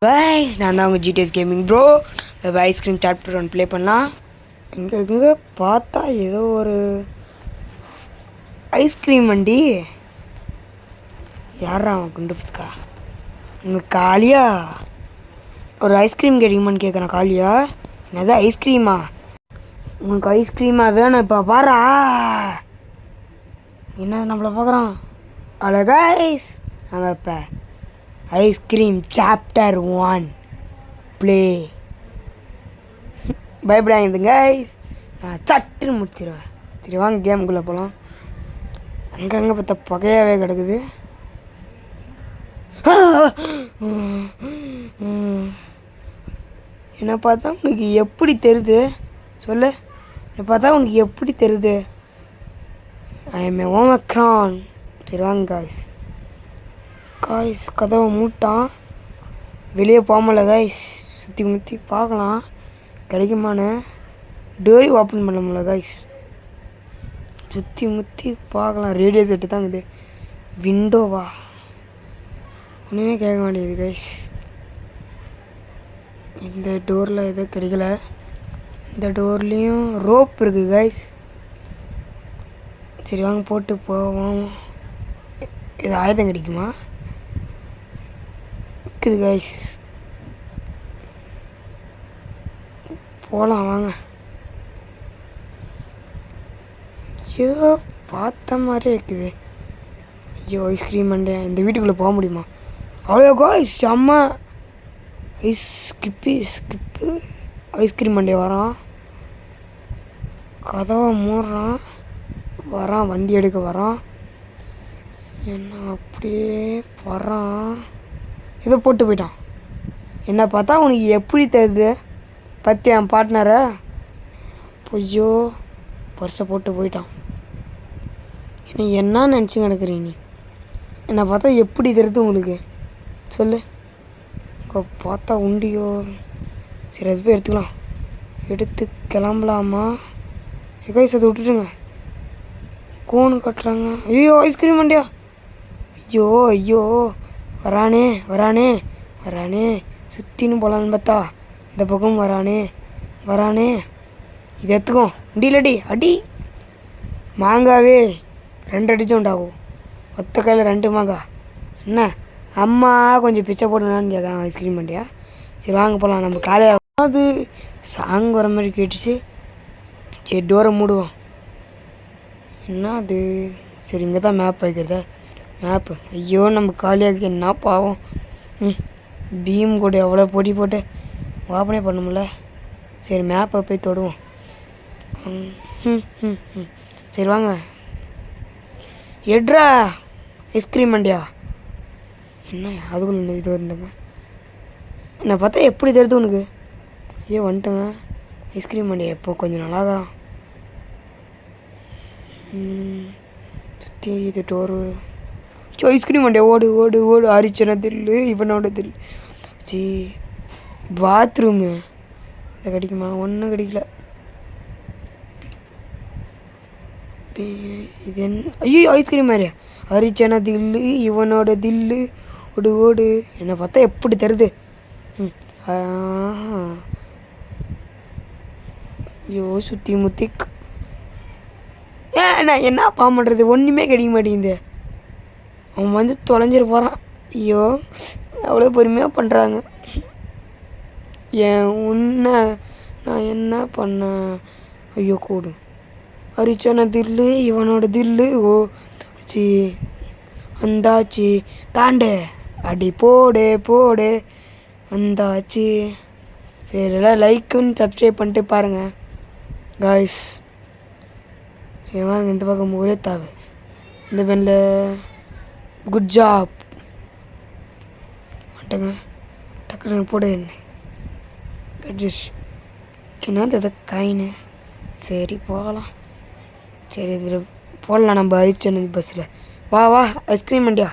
Guys நான் தான் உங்கள் ஜிடிஎஸ் கேமிங் ப்ரோ. இப்போ ஐஸ்கிரீம் சாப்டர் 1 ப்ளே பண்ணலாம். இங்கே பார்த்தா ஏதோ ஒரு ஐஸ்கிரீம் வண்டி. யாரா அவன் குண்டுபிஸ்கா? உங்கள் காலியா ஒரு ஐஸ்கிரீம் கிடைக்குமான்னு கேட்குறேன். காலியா என்னது ஐஸ்கிரீமா? உங்களுக்கு ஐஸ்கிரீமா வேணும்? இப்போ பாரா என்ன நம்மளை பார்க்குறான். அவ்வளோ கைஸ் நம்ம இப்போ ஐஸ்கிரீம் சாப்டர் 1 ப்ளே. பயப்படாங்க கைஸ், நான் சட்டுன்னு முடிச்சிடுவேன். சரி வாங்க கேமுக்குள்ளே போகலாம். அங்கங்கே பார்த்தா புகையாகவே கிடக்குது. என்னை பார்த்தா உனக்கு எப்படி தெரியுது சொல்லு? என்னை பார்த்தா உனக்கு எப்படி தெரியுது? I am Omicron. சரி வாங்க காய்ஸ். காய்ஸ் கதவை மூட்டான், வெளியே போகல காய்ஸ். சுற்றி முற்றி பார்க்கலாம் கிடைக்குமான்னு. டோரி ஓப்பன் பண்ண முடியல காய்ஸ். சுற்றி முற்றி பார்க்கலாம். ரேடியோ செட்டு தான் இது. விண்டோவா? ஒன்றுமே கேட்க வேண்டியது காய்ஸ். இந்த டோரில் எதுவும் கிடைக்கல. இந்த டோர்லேயும் ரோப் இருக்குது காய்ஸ். சரி வாங்க போட்டு போவோம். இது ஆயுதம் கிடைக்குமா? இருக்குது கைஸ், போகலாம் வாங்க. ஐயோ பார்த்த மாதிரியே இருக்குது. ஐயோ ஐஸ்கிரீம் மண்டே. இந்த வீட்டுக்குள்ளே போக முடியுமா? அவ்வளோ காய்ஸ் செம்ம ஸ்கிப்பு ஐஸ்கிரீம் மண்டே வரான். கதவை மூடுறான், வரான் வண்டி எடுக்க வரான். என்ன அப்படியே வரான், இதை போட்டு போயிட்டான். என்னை பார்த்தா உனக்கு எப்படி தெரியுது? பற்றி என் பார்ட்னரை பொய்யோ பர்ஸை போட்டு போயிட்டான். என்ன நினச்சி கிடக்குறீங்க? நீ என்னை பார்த்தா எப்படி தெரியுது உங்களுக்கு சொல்லு? பார்த்தா உண்டியோ. சரி அது போய் எடுத்துக்கலாம். எடுத்து கிளம்பலாமா? எகைஸ் அதை விட்டுட்டுங்க. கோனு கட்டுறாங்க. ஐயோ ஐஸ்கிரீம் வண்டியா? ஐயோ ஐயோ வரானே வரானே வரானே. சுற்றின்னு போகலான்னு பார்த்தா இந்த பக்கம் வரானே. இது எடுத்துக்கோ. முடியலடி அடி. மாங்காவே 2 அடிச்சும் உண்டாகும். ஒத்த கையில் 2 மாங்காய். என்ன அம்மா கொஞ்சம் பிச்சை போடணுன்னு கேட்குறான் ஐஸ்கிரீம் வண்டியா? சரி வாங்க போகலாம். நம்ம காலையாக அது சாங் வர மாதிரி கேட்டுச்சு. சரி டோரை மூடுவோம். என்ன அது? சரி இங்கே தான் மேப் வைக்கிறதா? மேப்பு. ஐயோ நம்ம காலியாக என்ன பாவம். பீம் கூட எவ்வளோ பொடி போட்டு ஓப்பனே பண்ண முடியல. சரி மேப்பை போய் தொடுவோம். சரி வாங்க. எட்ரா ஐஸ்கிரீம் வண்டியா? என்ன அதுக்குள்ள இது வந்துங்க. என்னை பார்த்தா எப்படி தெரியுது உனக்கு? ஐயோ வந்துட்டுங்க ஐஸ்கிரீம் வண்டியா. எப்போ கொஞ்சம் நல்லாதான் சுற்றி இது டோரு. ஐஸ்கிரீம் வண்டியா ஓடு ஓடு ஓடு. அரிச்சனை தில்லு இவனோட தில்லு. சி பாத்ரூமு இதை கிடைக்குமா? ஒன்றும் கிடைக்கல. இது என்ன? ஐயோ ஐஸ்கிரீம் மாதிரியா? அரிச்சனை தில்லு இவனோட தில்லு ஓடு ஓடு. என்னை பார்த்தா எப்படி தருது? ஐயோ சுற்றி முத்தி நான் என்ன பாவம் பண்ணுறது? ஒன்றுமே கிடைக்க மாட்டேங்குது. அவன் வந்து தொலைஞ்சிட்டு போகிறான். ஐயோ அவ்வளோ பொறுமையாக பண்ணுறாங்க. நான் என்ன பண்ணேன்? ஐயோ கூடு. அரிச்சனை தில்லு இவனோட தில்லு. ஓ சி வந்தாச்சு தாண்டு. அடி போடு போடு வந்தாச்சு. சரி எல்லாம் லைக்குன்னு சப்ஸ்கிரைப் பண்ணிட்டு பாருங்கள் காய்ஸ். சரி வாங்க இந்த பக்கம் ஒரே தாவு. இந்த பெண்ணில் குட் ஜாப் மாட்டேங்க. டக்குனு போட என்ன அட்ஜஸ்ட் என்னது எதை காயின்னு. சரி போகலாம். சரி இதில் போடலாம். நம்ம அரிச்சனது பஸ்ஸில். வா வா ஐஸ்கிரீம் வண்டியா.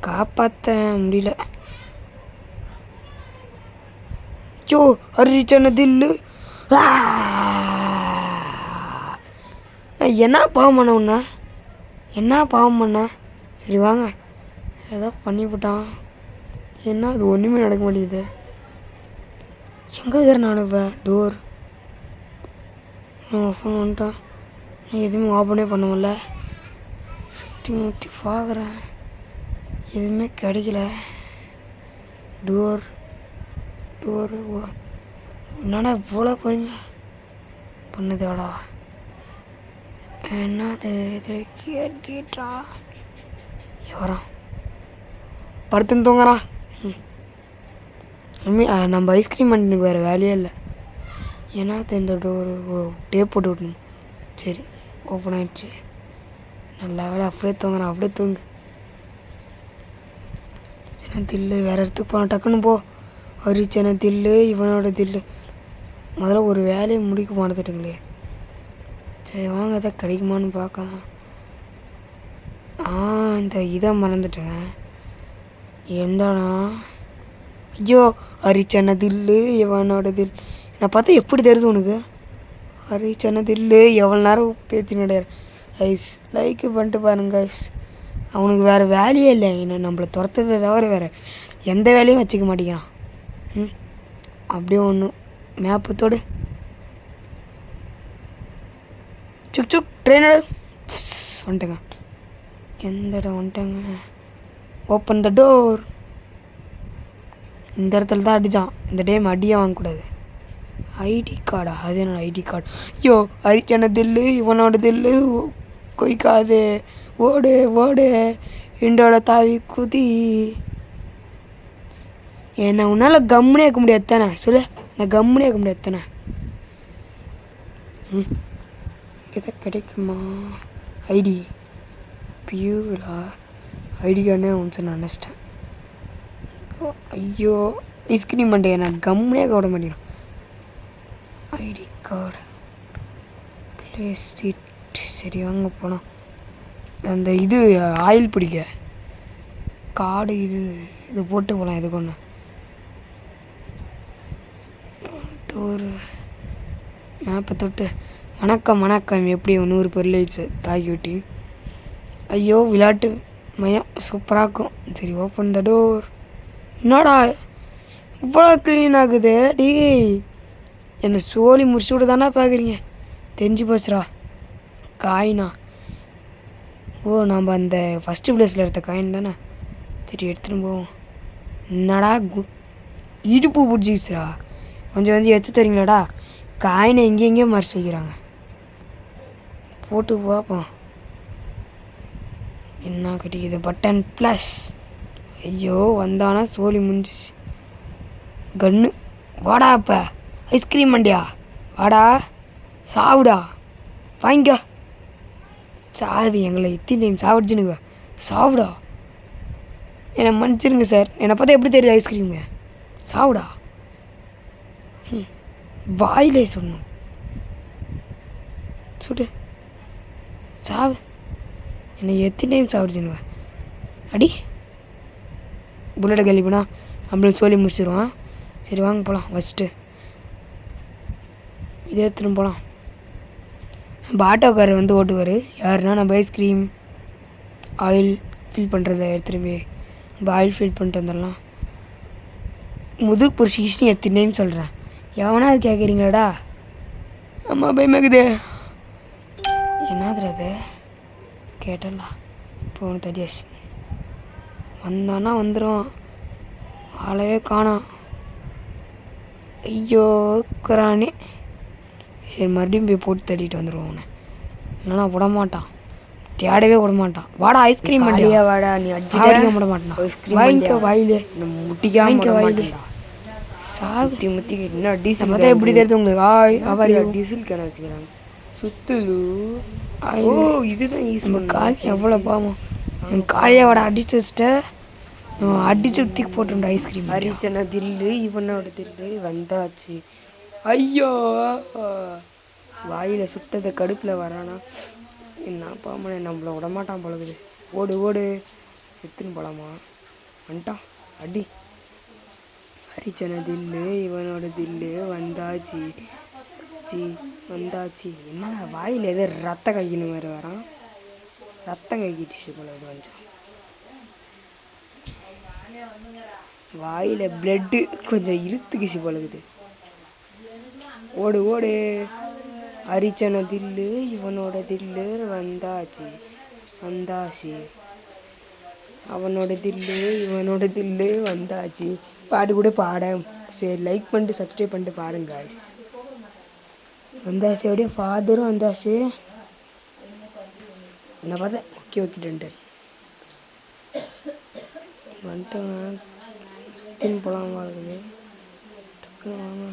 காப்பாற்ற முடியல. சோ அரிச்சன தில்லு. என்ன பாவம் பண்ண உன்ன? என்ன பாவம் பண்ண? சரி வாங்க ஏதோ பண்ணிவிட்டான். என்ன அது ஒன்றுமே நடக்க மாட்டேங்குது. எங்கே இருக்கிறேன் நான் இப்போ? டோர் ஃபோன் வந்துட்டேன். நான் எதுவுமே ஓப்பனே பண்ண முடியல. சுற்றி முற்றி பார்க்குறேன், எதுவுமே கிடைக்கல. டோர் என்னடா இவ்வளோ பொறுமையா பண்ணுதாடா? என்னது இது? கேட்டா எவரா படுத்துன்னு தூங்குறான். நம்ம ஐஸ்கிரீம் பண்ணிட்டு வேறு வேலையே இல்லை. ஏன்னா இந்த டோரு டேப் போட்டு விட்டணும். சரி, ஓப்பன் ஆகிடுச்சு. நல்லா வேலை. அப்படியே தூங்குறான், அப்படியே தூங்கு. ஏன்னா தில்லு வேறு இடத்துக்கு போன டக்குன்னு போ. ஹரிச்சனை தில்லு, இவனோட தில்லு. முதல்ல ஒரு வேலையை முடிக்க மாட்டேதுங்களே. சரி வாங்க, எதாவது கிடைக்குமான்னு பார்க்கலாம். இந்த இதை மறந்துட்டேங்க. எந்தடா? ஐயோ, ஹரிச்சனை தில்லு, இவனோட தில். நான் பார்த்தா எப்படி தெரியுது உனக்கு? ஹரிச்சனை தில்லு. எவ்வளோ நேரம் பேச்சு கிடையாது. ஐஸ் லைக் பண்ணிட்டு பாருங்க ஐஸ். அவனுக்கு வேறு வேலையே இல்லை. என்ன நம்மளை துரத்துறதை தவிர வேறு எந்த வேலையும் வச்சுக்க மாட்டேங்கிறான். அப்படியே ஒன்று மேப்பத்தோடு சுக் சுக் ட்ரெயினர் வந்துட்டேங்க. எந்த இடம் வந்துட்டேங்க. Open the door. இந்த இடத்துல தான் அடித்தான். இந்த டைம் அடியே வாங்கக்கூடாது. ஐடி கார்டா? அது என்னோட ஐடி கார்டு. ஐயோ, ஹரிச்சனை தில்லு, இவனோட தில்லு. கொய்க்காது, ஓடு ஓடு, இண்டோட தாவி குதி. என்ன உன்னால் கம்முனே இருக்க முடியாது தானே? சொல்லு, நான் கம்முனே இருக்க முடியாது தானே? இதை கிடைக்குமா? ID Beulah? ஐடி கார்டுனே ஒன்று நான் நினச்சிட்டேன். ஐயோ, ஐஸ்கிரீம் பண்ணிட்டே நான் கம்முனே இருக்க விட மாட்டேங்கிறேன். ID card place it. சரி வாங்க போனோம். அந்த இது ஆயில் பிடிக்க கார்டு இது போட்டு போகலாம். இதுக்கு ஒன்று டோரு மேப்பை தொட்டு. வணக்கம் வணக்கம், எப்படி 100 பொருளைச்சு தாக்கி விட்டி. ஐயோ, விளையாட்டு மையம் சூப்பராக இருக்கும். சரி, ஓப்பன் த டோர். என்னடா இவ்வளோ க்ளீன் ஆகுது? டீ என்னை சோழி முடிச்சு விட தானே பார்க்குறீங்க? தெரிஞ்சு போச்சுடா. காயினா? ஓ, நம்ம அந்த ஃபஸ்ட்டு ப்ளேஸில் எடுத்த காயின் தானே. சரி, எடுத்துன்னு போவோம். என்னடா இடுப்பு பிடிச்சிச்சுடா. கொஞ்சம் வந்து எடுத்து தரீங்களாடா? காயினை எங்கேயோ மறைச்சி வைக்கிறாங்க. போட்டு பார்ப்போம் என்ன கிடைக்குது. Button plus. ஐயோ, வந்தானா சோழி முடிஞ்சிச்சு. கன்று வாடா. இப்போ ஐஸ்கிரீம் மண்டியா? வாடா, சாவுடா, வாங்கிக்க. சாவி எங்களை எத்தனை டைம் சாப்பிடுச்சுனுங்க. சாப்பிடா. என்னை மன்னிச்சிருங்க சார். என்னை பார்த்தா எப்படி தெரியுது ஐஸ்கிரீமு? சாப்பிடா. வாயிலே சொல்லணும். சுடு, சாவு. என்னை எத்தனை டைம் சாப்பிடுச்சுனுங்க. அடி புல்லட்டை கழிப்புனா நம்மளும் சொல்லி முடிச்சிடுவான். சரி வாங்க போகலாம். ஃபஸ்ட்டு இதே எடுத்துன்னு போகலாம். நம்ம ஆட்டோக்காரர் வந்து ஓட்டுவார். யாருன்னா நம்ம ஐஸ்கிரீம் ஆயில் ஃபில் பண்ணுறத எடுத்துருமே. நம்ம ஆயில் ஃபில் பண்ணிட்டு வந்துடலாம். முதுகு பிடிச்சிக்கிச்சுன்னு எத்தனை டைம் சொல்கிறேன். எவனா அது கேட்குறீங்களாடா? அம்மா பயமாக்குது. என்னது அது? கேட்டலாம் தோணு தடியாச்சு. வந்தானா வந்துடும். ஆளவே காணோம். ஐயோ குரானே. சரி, மறுபடியும் போய் போட்டு தள்ளிட்டு வந்துடுவோம். அவனை இல்லைனா விட மாட்டான். தேடவே விட மாட்டான். வாடா ஐஸ்கிரீம் பண்ணியா? வாடா, நீ அடிக்க விட மாட்டான். ஐஸ்கிரீம் வாங்கிக்க. வாயிலே முட்டிக்காம வாயிலேடா. சாத்தி முத்தி என்ன டீசல் பார்த்தா எப்படி தெரியுது உங்களுக்கு? அவர் டீசல் கேன வச்சுக்கிறாங்க. சுத்துது. ஓ, இதுதான் யூஸ் பண்ண. காசு எவ்வளோ பாவம். என் காளையோட அடிச்சு வச்சுட்டு அடிச்சு தூக்கி போட்டுருண்டா ஐஸ்கிரீம். ஹரிச்சனை தில்லு, இவனோட தில்லு வந்தாச்சு. ஐயோ, வாயில் சுட்டதை கடுப்பில் வரானா? என்ன பாமனை நம்மளை விடமாட்டான் பழகுது. ஓடு ஓடு, எத்துன்னு போகலாமா? வந்துட்டான். அடி. ஹரிச்சனை தில்லு, இவனோட தில்லு வந்தாச்சு. வந்தாச்சு. என்னடா வாயில் எதோ ரத்த கைக்கின்னு வேறு வரான். ரத்தம் கைக்கிடுச்சு போல. இது கொஞ்சம் வாயில் பிளட்டு கொஞ்சம் இழுத்துக்கிச்சு பழகுது. ஓடு ஓடு அரிச்சன தில்லு இவனோட தில்லு வந்தாச்சு வந்தாச்சு. அவனோட தில்லு இவனோட தில்லு வந்தாச்சு. பாட்டு கூட பாட சரி. லைக் பண்ணிட்டு சப்ஸ்கிரைப் பண்ணிட்டு பாருங்க காய்ஸ். வந்தாச்சு. அப்படியே ஃபாதரும் வந்தாச்சு. என்ன பார்த்தேன். ஓகே ஓகேட்டு வந்துட்டோங்க. தின் போலாம் இருக்குது. டக்குன்னு வாங்க.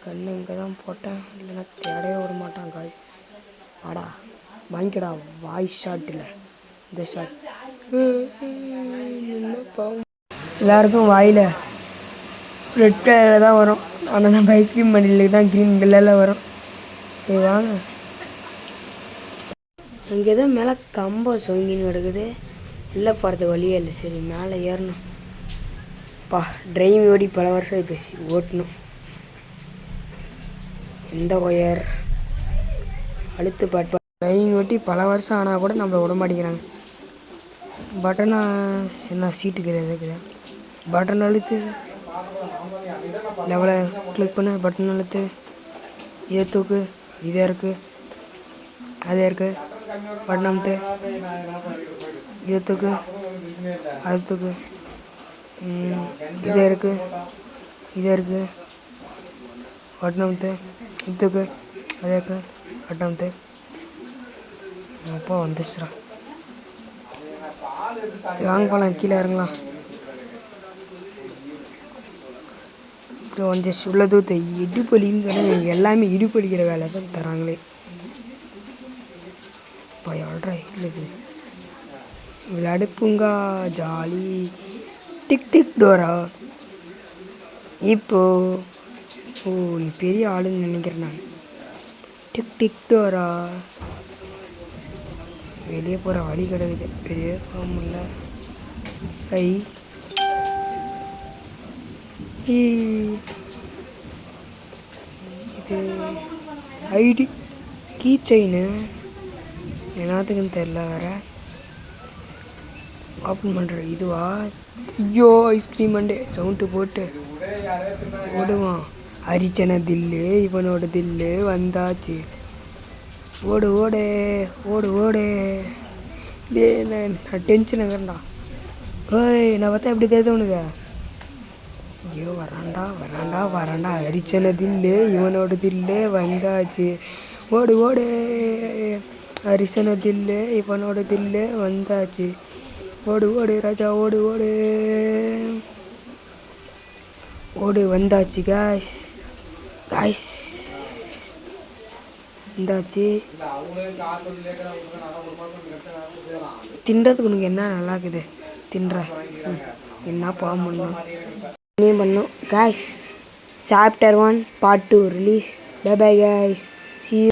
கண்ணு இங்கே தான் போட்டேன். இல்லைன்னா தேடவே விட மாட்டான் காய். வாடா வாங்கிக்கடா. வாய்ஸ் ஷாட் இல்லை இந்த ஷாட். எல்லாருக்கும் வாயில் ரெட் கலரில் தான் வரும். ஆனால் நம்ம ஐஸ்கிரீம் மண்டியில் தான் க்ரீன் கலரில் வரும். சரி வாங்க. அங்கே தான் மேலே கம்பம் சொங்கின்னு கிடக்குது. உள்ளே போகிறதுக்கு வழியே இல்லை. சரி மேலே ஏறணும். டிரைவிங் ஓடி பல வருஷம் பேசி ஓட்டணும். எந்த ஒயர் அழுத்து பாட்டு. டிரைவிங் ஓட்டி பல வருஷம் ஆனால் கூட நம்மளை விட மாட்டேங்கிறாங்க. பட்டனா என்ன சீட்டு கிடையாது இருக்குது. பட்டன் அழுத்து லெவலை கிளிக் பண்ண. பட்டன் அழுத்து. இதை தூக்கு. இதே இருக்குது அதே இருக்குது. பட்டன் அமுத்து. இதை தூக்கு அது தூக்கு. இதே இருக்குது இதே இருக்குது. பட்டன் அமுத்து. இது தூக்கு அதே இருக்குது. பட்டன் அமுத்து. அப்பா வந்துச்சுரா. வாங்க போகலாம். கீழே இறங்கலாம். கொஞ்சம் உள்ள தூத்து இடுப்பலின்னு சொன்னால் எனக்கு எல்லாமே இடுப்பலிக்கிற வேலை தான் தராங்களே. இப்போ எவ்வளோ இருக்குது. விளையாடு பூங்கா ஜாலி. Tick tick Dora. இப்போ நீ பெரிய ஆளுன்னு நினைக்கிறேன் நான். Tick tick Dora. வெளியே போகிற வழி கிடக்குது. வெளியே போக முடியல. இது ஐடி கீ செயின்னு என்னத்துக்குன்னு தெரில. வேறு ஓப்பன் பண்ணுற இதுவா. ஐயோ ஐஸ்கிரீம் மண்டே சவுண்டு போட்டு ஓடுவான். அரிச்சன தில்லு இவனோட தில்லு வந்தாச்சு. ஓடு ஓடு ஓடு ஓடு. டே நான் டென்ஷன் ஆகிறேன்டா. நான் பார்த்தா எப்படி தெரியுது உனக்கு. ஐயோ வராண்டா வராண்டா வராண்டா. அரிச்சன தில்லு இவனோட தில்லு வந்தாச்சு. ஓடு ஓடு அரிச்சன தில்லு இவனோட தில்லு வந்தாச்சு. ஓடு ஓடு ராஜா ஓடு ஓடு ஓடு. வந்தாச்சு காய்ஸ் காய்ஸ் வந்தாச்சு. தின்றதுக்கு உனக்கு என்ன நல்லா இருக்குது. தின்ற என்ன போக முடியும் பண்ணும் guys. Chapter 1 Part 2 release. Bye bye guys. See you.